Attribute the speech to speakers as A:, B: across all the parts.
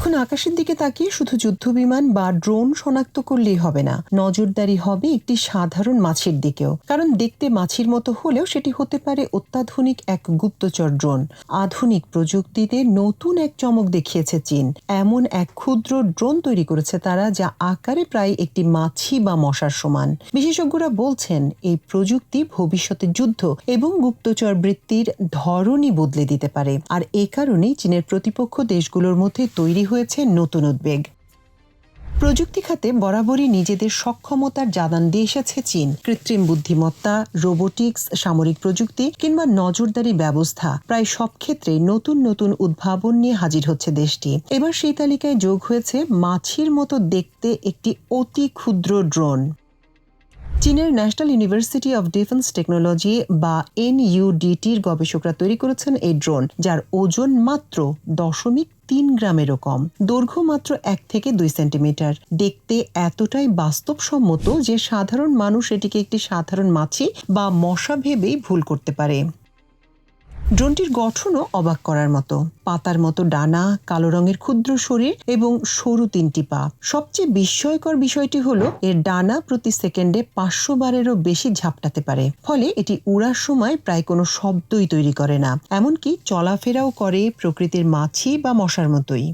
A: এখন আকাশের দিকে তাকিয়ে শুধু যুদ্ধবিমান বা ড্রোন শনাক্ত করলেই হবে না, নজরদারি হবে একটি সাধারণ মাছের দিকেও। কারণ দেখতে মাছির মতো হলেও সেটি হতে পারে অত্যাধুনিক এক গুপ্তচর ড্রোন। আধুনিক প্রযুক্তিতে নতুন এক চমক দেখিয়েছে চীন। এমন এক ক্ষুদ্র ড্রোন তৈরি করেছে তারা, যা আকারে প্রায় একটি মাছি বা মশার সমান। বিশেষজ্ঞরা বলছেন এই প্রযুক্তি ভবিষ্যতে যুদ্ধ এবং গুপ্তচর বৃত্তির ধরনই বদলে দিতে পারে। আর এ কারণেই চীনের প্রতিপক্ষ দেশগুলোর মধ্যে তৈরি হয়েছে নতুন উদ্বেগ। প্রযুক্তি খাতে বরাবরই নিজেদের সক্ষমতার জানান দিয়ে এসেছে চীন। কৃত্রিম বুদ্ধিমত্তা, রোবোটিক্স, সামরিক প্রযুক্তি কিংবা নজরদারি ব্যবস্থা, প্রায় সব ক্ষেত্রে নতুন নতুন উদ্ভাবন নিয়ে হাজির হচ্ছে দেশটি। এবার সেই তালিকায় যোগ হয়েছে মাছির মতো দেখতে একটি অতি ক্ষুদ্র ড্রোন। চীনের national university of defence technology বা NUDTর গবেষকরা তৈরি করেছেন এই ড্রোন, যার ওজন মাত্র 0.3 গ্রামেরও কম, দৈর্ঘ্য মাত্র 1 থেকে 2 সেন্টিমিটার। দেখতে এতটাই বাস্তবসম্মত যে সাধারণ মানুষ এটিকে একটি সাধারণ মাছি বা মশা ভেবেই ভুল করতে পারে। ড্রোনটির গঠনও অবাক করার মতো। পাতার মতো ডানা, কালো রঙের ক্ষুদ্র শরীর এবং সরু 3টি পা। সবচেয়ে বিস্ময়কর বিষয়টি হলো এর ডানা প্রতি সেকেন্ডে 500 বারেরও বেশি ঝাপটাতে পারে। ফলে এটি উড়ার সময় প্রায় কোনো শব্দই তৈরি করে না, এমনকি চলাফেরাও করে প্রকৃতির মাছি বা মশার মতোই।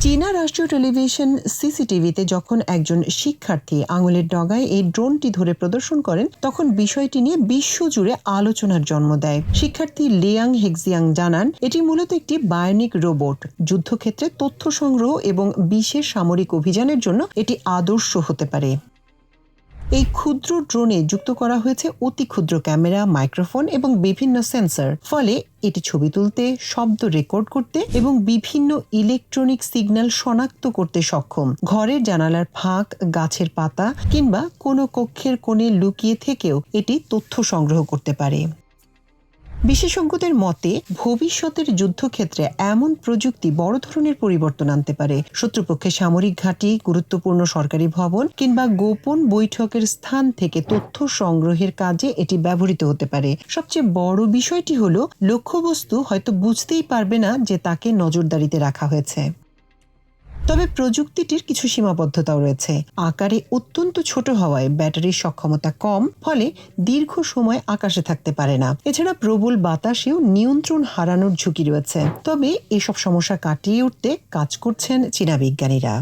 A: চীনা রাষ্ট্রীয় টেলিভিশন CCTVতে যখন একজন শিক্ষার্থী আঙুলের ডগায় এই ড্রোনটি ধরে প্রদর্শন করেন, তখন বিষয়টি নিয়ে বিশ্বজুড়ে আলোচনার জন্ম দেয়। শিক্ষার্থী লিয়াং হেক্সিয়াং জানান, এটি মূলত একটি বায়োনিক রোবট। যুদ্ধক্ষেত্রে তথ্য সংগ্রহ এবং বিশেষ সামরিক অভিযানের জন্য এটি আদর্শ হতে পারে। এই ক্ষুদ্র ড্রোনে যুক্ত করা হয়েছে অতি ক্ষুদ্র ক্যামেরা, মাইক্রোফোন এবং বিভিন্ন সেন্সর। ফলে এটি ছবি তুলতে, শব্দ রেকর্ড করতে এবং বিভিন্ন ইলেকট্রনিক সিগন্যাল শনাক্ত করতে সক্ষম। ঘরের জানালার ফাঁক, গাছের পাতা কিংবা কোনো কক্ষের কোণে লুকিয়ে থেকেও এটি তথ্য সংগ্রহ করতে পারে। বিশেষজ্ঞদের মতে ভবিষ্যতের যুদ্ধক্ষেত্রে এমন প্রযুক্তি বড় ধরনের পরিবর্তন আনতে পারে। শত্রুপক্ষের সামরিক ঘাঁটি, গুরুত্বপূর্ণ সরকারি ভবন কিংবা গোপন বৈঠকের স্থান থেকে তথ্য সংগ্রহের কাজে এটি ব্যবহৃত হতে পারে। সবচেয়ে বড় বিষয়টি হলো, লক্ষ্যবস্তু হয়তো বুঝতেই পারবে না যে তাকে নজরদারিতে রাখা হয়েছে। তবে প্রযুক্তিটির কিছু সীমাবদ্ধতাও রয়েছে। আকারে অত্যন্ত ছোট হওয়ায় ব্যাটারির সক্ষমতা কম, ফলে দীর্ঘ সময় আকাশে থাকতে পারে না। এছাড়া প্রবল বাতাসেও নিয়ন্ত্রণ হারানোর ঝুঁকি রয়েছে। তবে এসব সমস্যা কাটিয়ে উঠতে কাজ করছেন চীনা বিজ্ঞানীরা।